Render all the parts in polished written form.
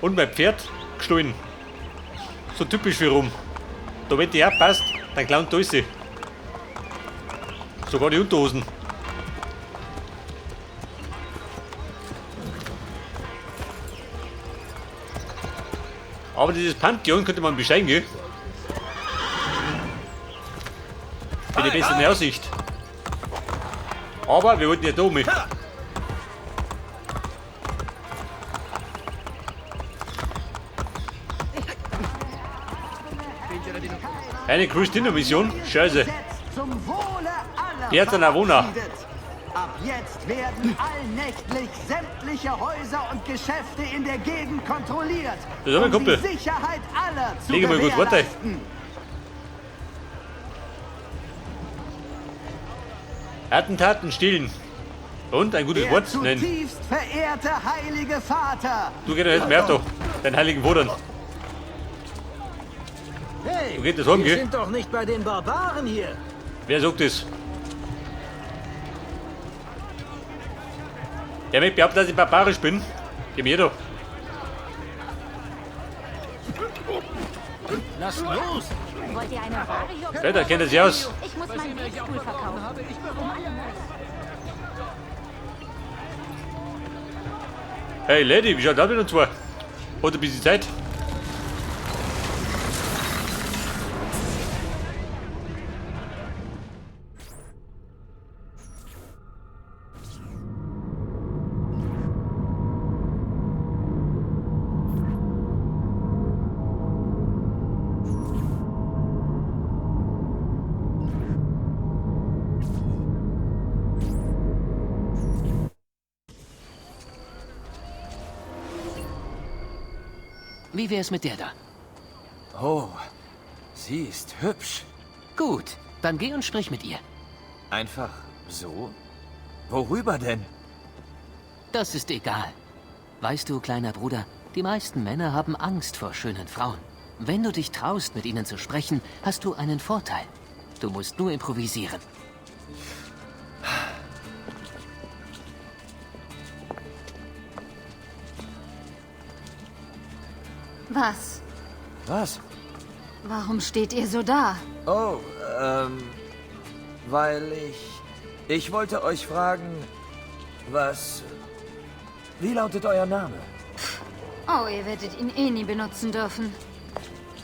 Und mein Pferd gestohlen. So typisch für rum. Da wenn die abpasst, dann klaut alles. Sogar die Unterhosen. Aber dieses Pantheon könnte man besteigen, gell? Für die bessere Aussicht. Aber wir wollten ja da oben. Eine Christina-Mission? Scheiße. Berta Navona. Ab jetzt werden allnächtlich sämtliche Häuser und Geschäfte in der Gegend kontrolliert, Das ist aber Kumpel. die Sicherheit aller zu Lege mal gut, warte. gewährleisten. Attentaten stillen. Und ein gutes Der Wort nennen. zutiefst verehrte Heilige Vater. Du gehst jetzt mehr doch. Dein heiligen Bruder. Hey, Du gehst das haben, wir gell? sind doch nicht bei den Barbaren hier. Wer sagt das? Der wird behaupten, dass ich barbarisch bin. Gib mir doch. Lass los! Wollt ihr eine Ware hier? Alter, kennt er sich aus. Ich muss meinen Webstuhl verkaufen. Hey Lady, wie schaut das mit uns vor? Hat ein bisschen Zeit? Wie wär's mit der da? Oh, sie ist hübsch. Gut, dann geh und sprich mit ihr. Einfach so? Worüber denn? Das ist egal. Weißt du, kleiner Bruder, die meisten Männer haben Angst vor schönen Frauen. Wenn du dich traust, mit ihnen zu sprechen, hast du einen Vorteil. Du musst nur improvisieren. Was? Was? Warum steht ihr so da? Oh, weil ich wollte euch fragen, was... Wie lautet euer Name? Oh, ihr werdet ihn eh nie benutzen dürfen.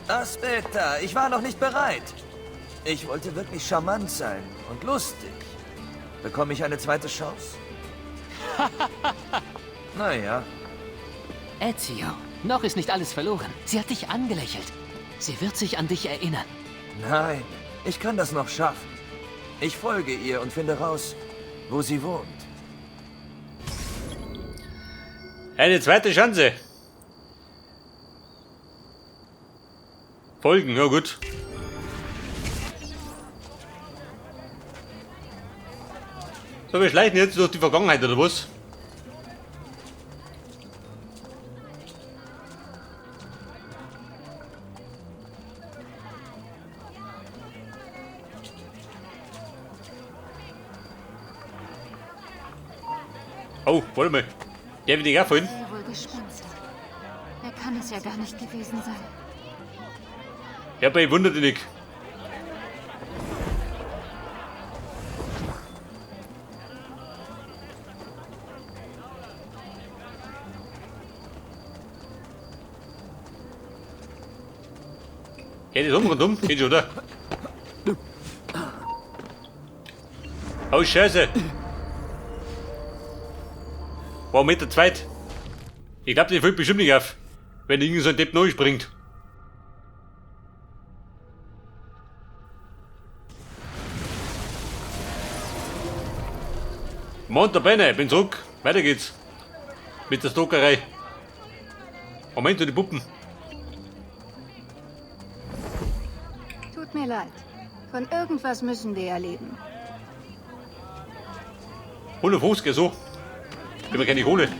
Aspetta, ich war noch nicht bereit. Ich wollte wirklich charmant sein und lustig. Bekomme ich eine zweite Chance? Naja. Ezio, noch ist nicht alles verloren. Sie hat dich angelächelt. Sie wird sich an dich erinnern. Nein, ich kann das noch schaffen. Ich folge ihr und finde raus, wo sie wohnt. Eine zweite Chance. Folgen, ja gut. So, wir schleichen jetzt durch die Vergangenheit, oder was? Oh, warte mal. Der will dich auch fallen. Wer wohl Gespenst? Er kann es ja gar nicht gewesen sein. Ja, aber ich wundere dich nicht. Geht es rundum? Geht schon, oder? Oh, Scheiße. Wow, Meter zweit. Ich glaube, der fällt bestimmt nicht auf, wenn irgend so ein Depp neu springt. Monta bene, ich bin zurück. Weiter geht's. Mit der Stalkerei. Moment, die Puppen. Tut mir leid. Von irgendwas müssen wir ja leben. 150, so. Ich habe keine Kohle. Kann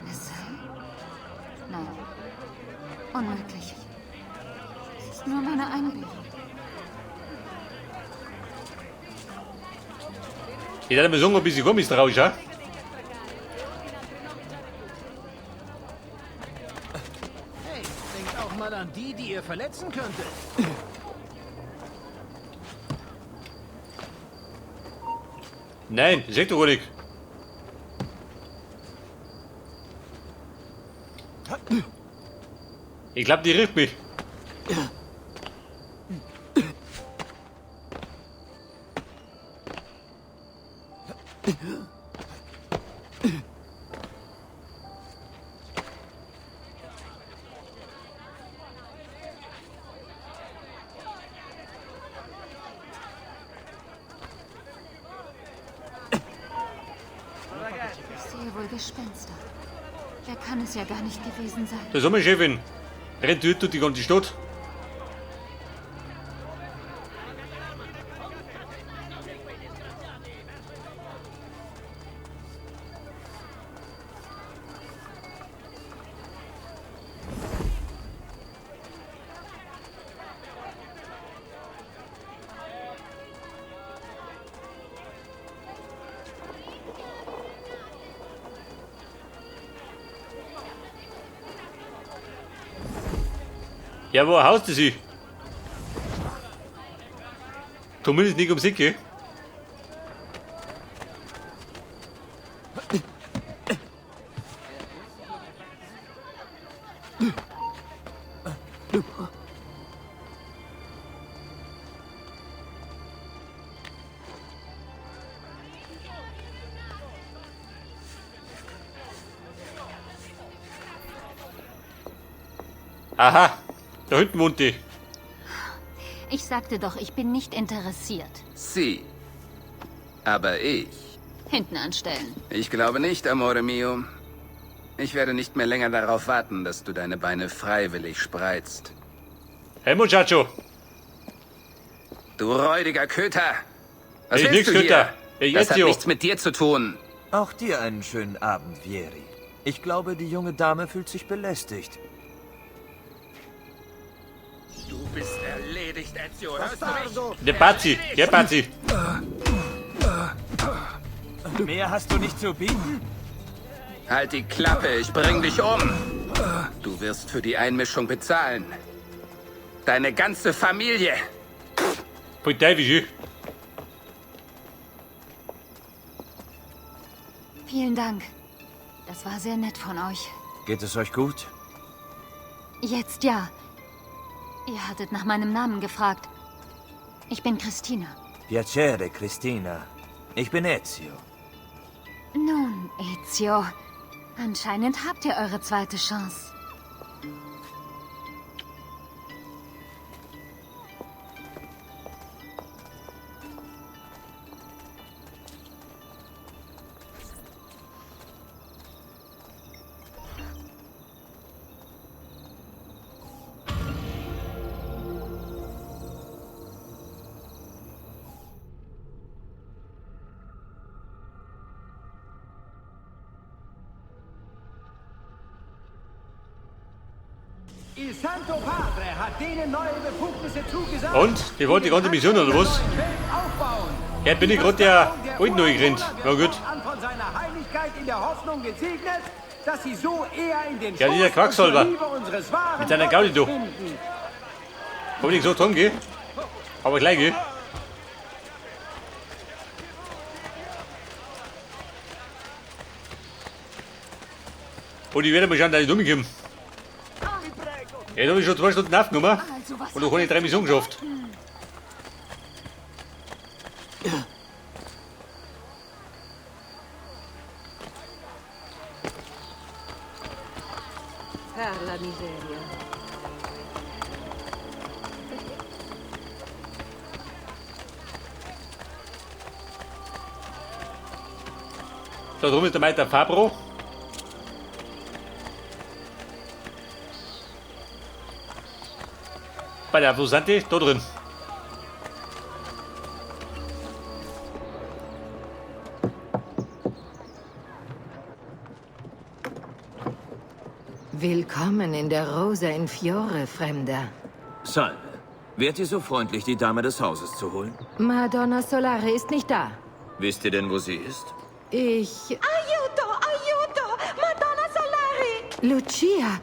es sein? Nein. Unmöglich. Es ist nur meine Einbildung. Ich hätte mir sagen, ein bisschen Gummis draus, ja? Hey, denkt auch mal an die, die ihr verletzen könntet. Nein, sag doch ruhig. Ich glaube, die riecht mich. Ich sehe wohl Gespenster. Der kann es ja gar nicht gewesen sein. Da sind wir, Chefin. Rennt durch die ganze Stadt. Ja, wo haust du sie? Zumindest nicht ums Ecke. Aha, da hinten wohnt die. Ich sagte doch, ich bin nicht interessiert. Sie. Aber ich. Hinten anstellen. Ich glaube nicht, Amore mio. Ich werde nicht mehr länger darauf warten, dass du deine Beine freiwillig spreizt. Hey, Muchacho. Du räudiger Köter. Was Ich willst nix, du hier? Köter. Ich Das hat Ezio. nichts mit dir zu tun. Auch dir einen schönen Abend, Vieri. Ich glaube, die junge Dame fühlt sich belästigt. Du bist erledigt, Ezio. Hörst du mich? Der Pazzi, der Pazzi. Mehr hast du nicht zu bieten? Halt die Klappe, ich bring dich um. Du wirst für die Einmischung bezahlen. Deine ganze Familie. Voll Teufel. Vielen Dank. Das war sehr nett von euch. Geht es euch gut? Jetzt ja. Ihr hattet nach meinem Namen gefragt. Ich bin Christina. Piacere, Christina. Ich bin Ezio. Nun, Ezio. Anscheinend habt ihr eure zweite Chance. Il Santo Padre hat denen neue Befugnisse zugesagt. Und? Die wollte die ganze Mission, oder was? Ja, bin ich gerade der Alten gerannt. Na gut. An von seiner Heiligkeit in der Hoffnung gesegnet, dass sie so eher in den Ja, dieser Schoß Quacksalber. und zur Liebe unseres wahren Mit seiner Gaudi, du. Gottes finden. Hab ich nicht gesagt, dran geh. Aber gleich geh. Und ich werde mal schauen, dass ich durchkomme. Ja, da habe ich schon 2 Stunden aufgenommen. Also, was Und da habe ich 3 Missionen geschafft. Per la miseria. Da drum ist der Meister Fabro. Bei der, wo sind die? Da drin. Willkommen in der Rosa in Fiore, Fremder. Salve. Wärt ihr so freundlich, die Dame des Hauses zu holen? Madonna Solare ist nicht da. Wisst ihr denn, wo sie ist? Aiuto, aiuto! Madonna Solari! Lucia,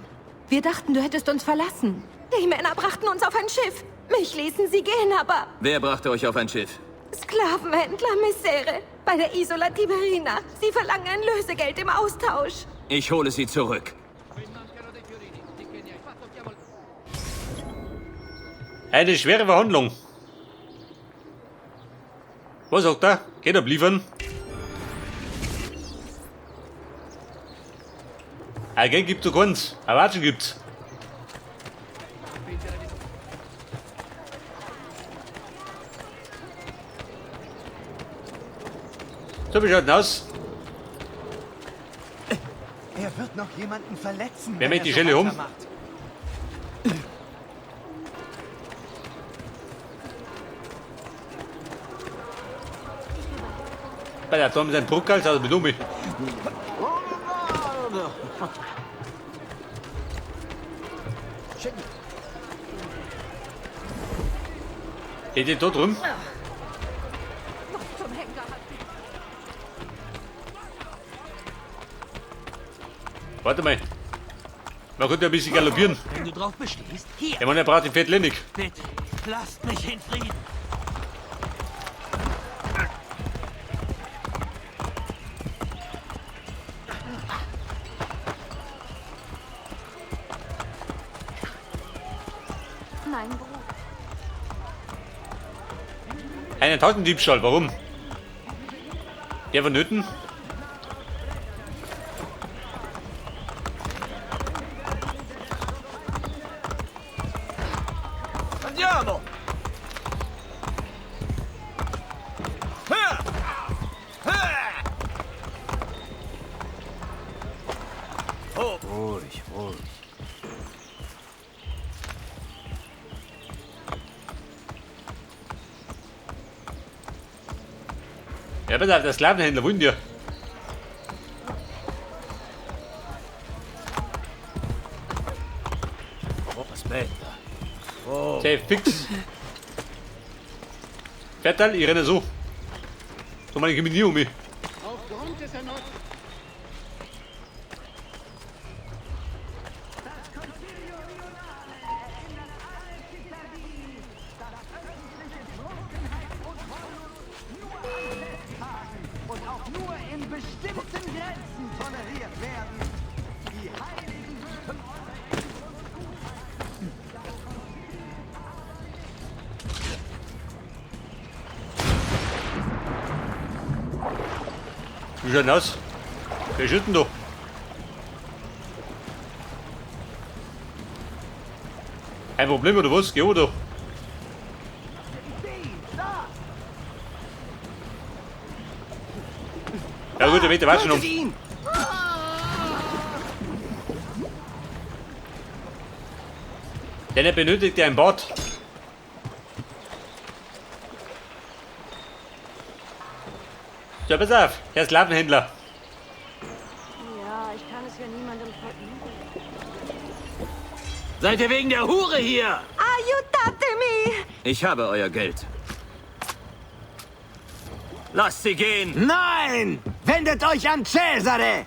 wir dachten, du hättest uns verlassen. Die Männer brachten uns auf ein Schiff. Mich ließen sie gehen, aber... Wer brachte euch auf ein Schiff? Sklavenhändler Messere. Bei der Isola Tiberina. Sie verlangen ein Lösegeld im Austausch. Ich hole sie zurück. Eine schwere Verhandlung. Was sagt er? Geht abliefern. Ein Geld gibt's so keins. Ein Watschen gibt's. So, wie schaut's denn aus? Er wird noch jemanden verletzen. Wer wenn mäht er die so Schelle um? weitermacht. Bei der Tom sein Bruckel, also mit Umi. Geht ihr da drum? Warte mal. Man könnte ein bisschen galoppieren. Wenn du drauf bestehst, hier, Ich meine, er braucht den Fettlendig. bitte. Lasst mich in Frieden. Mein Bruder. Einen Taschendiebstahl, warum? Der vonnöten? Andiamo! Ruhig, ruhig. Ja, pass auf, der Sklavenhändler, wollen dir. Safe, fix. Vettel, ich renne so. So meine ich mich nie um mich. Aufgrund des erneuten... Und auch nur in bestimmten Grenzen toleriert werden. Die heiligen Güter. Wie schaut denn aus? Wer schütten da? Ein Problem oder was? Geh oder? Ja gut, der Meter war schon um. Denn er benötigt ja ein Bad. So, pass auf, Herr Sklavenhändler. Ja, ich kann es ja niemandem verüben. Seid ihr wegen der Hure hier? Aiutatemi! Ich habe euer Geld. Lasst sie gehen! Nein! Wendet euch an Cesare!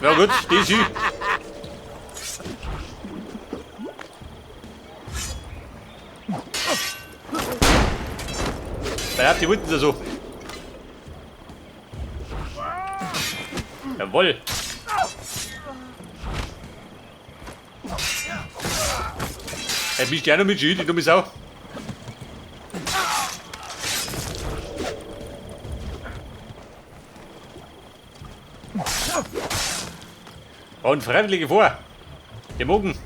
Ja gut, die sie. Da habt ihr unten so. Jawohl. Er bist ja noch mit Schild, die dumme Sau. Und Freiwillige vor. Die Mogen.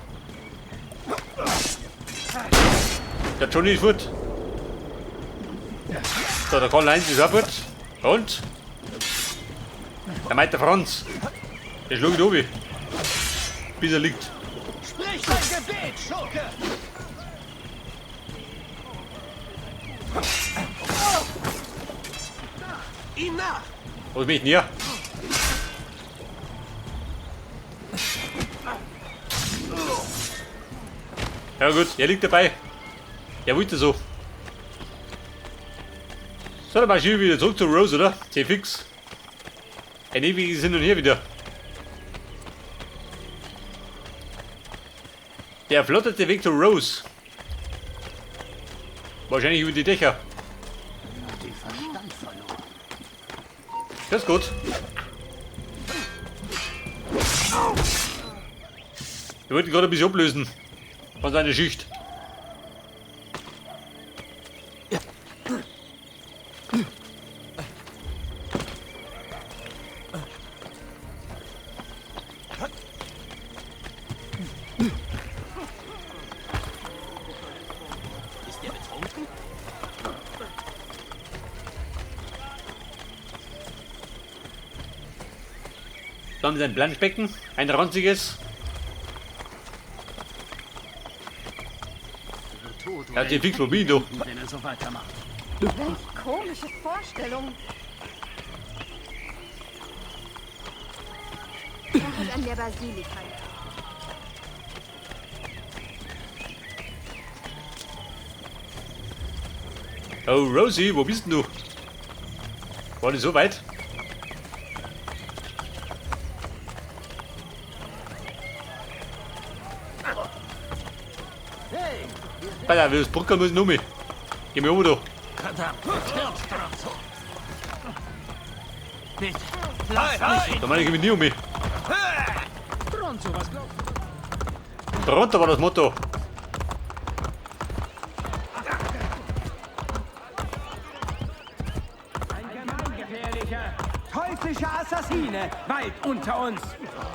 Der Johnny ist fort. So, der Karl-Heinz ist auch fort. Und? Der meint der Franz. Der schlug ihn oben. Bis er liegt. Sprich dein Gebet, Schurke! Ihm nach! Hol mich näher. Ja gut, er liegt dabei. Er wollte so. So, dann mach ich wieder zurück zu Rose, oder? C fix. Ein ewiges Hin und Her wieder. Der flotteste Weg zu Rose. Wahrscheinlich über die Dächer. Den Verstand verloren. Das ist gut. Wir wollten gerade ein bisschen ablösen. Von seiner Schicht. Ist der betrunken? Da haben wir sein Planschbecken. Ein ranziges. Er hat hier fix mobil, du. Wenn er so weitermacht. Welch komische Vorstellung. Erinnert an der Basilika. Oh, Rosie, wo bist denn du? War das so weit? Alter, wie das Brücker muss noch mit. Geh mir um, du. Verdammt, Hirnstrotze. Bitte, lass mich hin. Da meine ich, geh mir nie um mich. Pronto, was glaubst du? Pronto war das Motto. Teuflische Assassine, weit unter uns.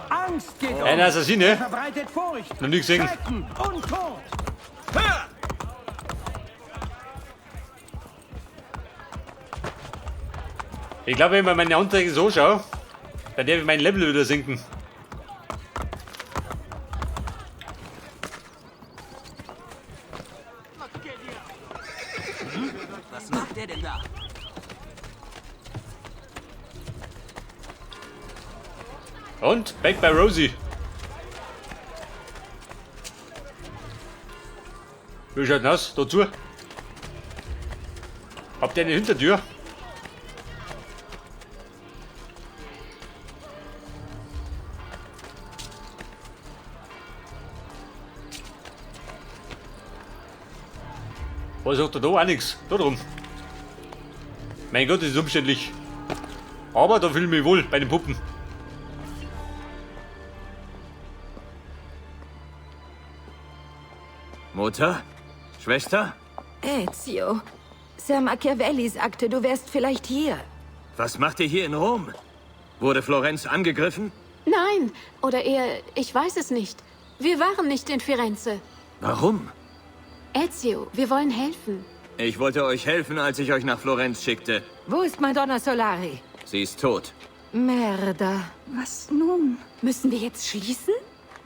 Angst geht Ein Assassine? verbreitet Furcht. Noch nie gesehen. Schrecken und Tod. Ich glaube, wenn man meine Anträge so schaue, dann darf ich mein Level wieder sinken. Was macht der denn da? Und back bei Rosie. Wie schaut denn aus? Dazu. Habt ihr eine Hintertür? Was sagt er da? Auch nichts. Da drum. Mein Gott, das ist umständlich. Aber da fühle ich mich wohl bei den Puppen. Mutter? Schwester? Ezio, Sir Machiavelli sagte, du wärst vielleicht hier. Was macht ihr hier in Rom? Wurde Florenz angegriffen? Nein, oder eher, ich weiß es nicht. Wir waren nicht in Firenze. Warum? Ezio, wir wollen helfen. Ich wollte euch helfen, als ich euch nach Florenz schickte. Wo ist Madonna Solari? Sie ist tot. Merda. Was nun? Müssen wir jetzt schließen?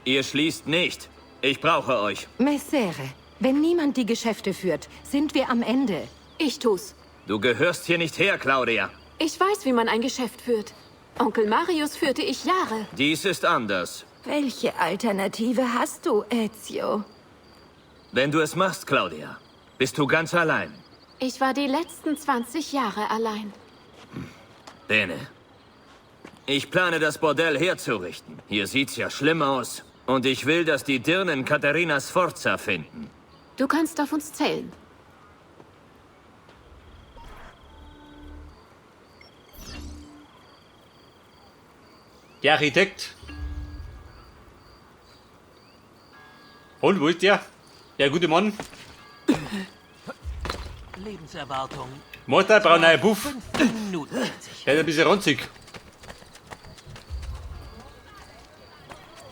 Ihr schließt nicht. Ich brauche euch. Messere, wenn niemand die Geschäfte führt, sind wir am Ende. Ich tu's. Du gehörst hier nicht her, Claudia. Ich weiß, wie man ein Geschäft führt. Onkel Marius führte ich Jahre. Dies ist anders. Welche Alternative hast du, Ezio? Wenn du es machst, Claudia, bist du ganz allein. Ich war die letzten 20 Jahre allein. Bene. Ich plane, das Bordell herzurichten. Hier sieht's ja schlimm aus. Und ich will, dass die Dirnen Katharina Sforza finden. Du kannst auf uns zählen. Der Architekt. Und, wo ist der? Der gute Mann. Lebenserwartung. Mutter braucht einen neuen Puff. 15 Minuten. Der ist ein bisschen ranzig.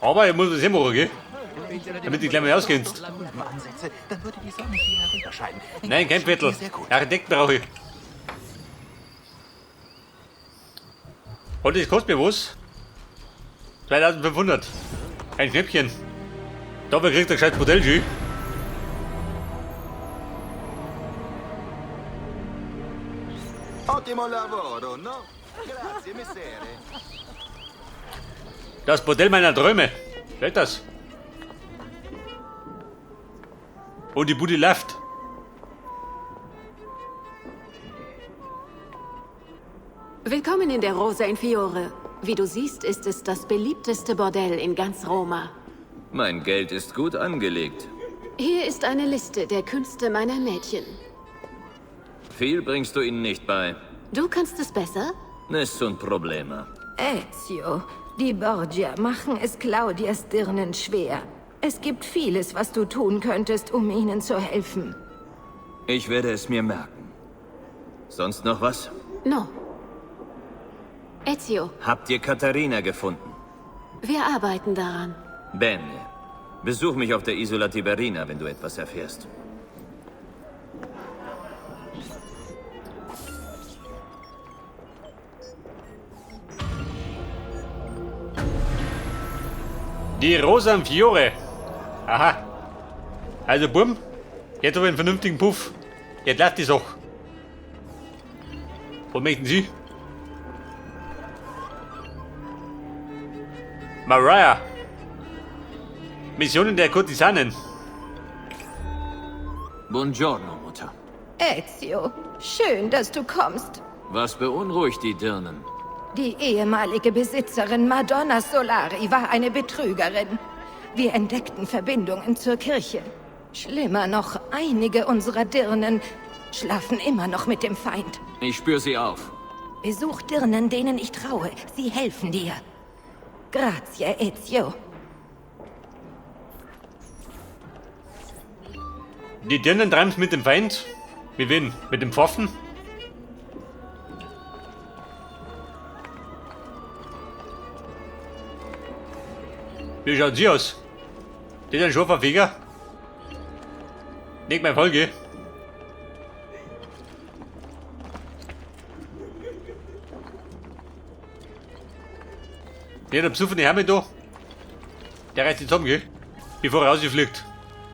Aber ich muss das machen, gell? Damit die gleich mal auskennst. Ansätze, dann würde die Sonne hier herüberscheinen. Nein, kein Vettel. Sehr gut. Architekt brauche ich. Und das kostet mir was? 2500. Ein Schnäppchen. Dafür kriegt er gescheit Modell, schön. Ottimo lavoro, no? Grazie, messere. Das Bordell meiner Träume. Seht das? Und die Bude läuft. Willkommen in der Rosa in Fiore. Wie du siehst, ist es das beliebteste Bordell in ganz Roma. Mein Geld ist gut angelegt. Hier ist eine Liste der Künste meiner Mädchen. Viel bringst du ihnen nicht bei. Du kannst es besser? Nessun problema. Ezio, die Borgia machen es Claudias Dirnen schwer. Es gibt vieles, was du tun könntest, um ihnen zu helfen. Ich werde es mir merken. Sonst noch was? No. Ezio, Habt ihr Katharina gefunden? wir arbeiten daran. Bene. Besuch mich auf der Isola Tiberina, wenn du etwas erfährst. Die Rosa in Fiore. Aha. Also, Bumm, jetzt habe ich einen vernünftigen Puff. Jetzt lasst die Sache. Was möchten Sie? Mariah. Missionen der Kurtisanen. Buongiorno, Mutter. Ezio, schön, dass du kommst. Was beunruhigt die Dirnen? Die ehemalige Besitzerin Madonna Solari war eine Betrügerin. Wir entdeckten Verbindungen zur Kirche. Schlimmer noch, einige unserer Dirnen schlafen immer noch mit dem Feind. Ich spür sie auf. Besuch Dirnen, denen ich traue. Sie helfen dir. Grazie, Ezio. Die Dirnen treiben's mit dem Feind. Mit wem? Mit dem Pfaffen? Wie schauen Sie aus? Die sind schon Verfeger? Nicht mein Folge. Ja, der besoffene Herr mit da. Der reißt jetzt um, gell? Bevor er rausfliegt.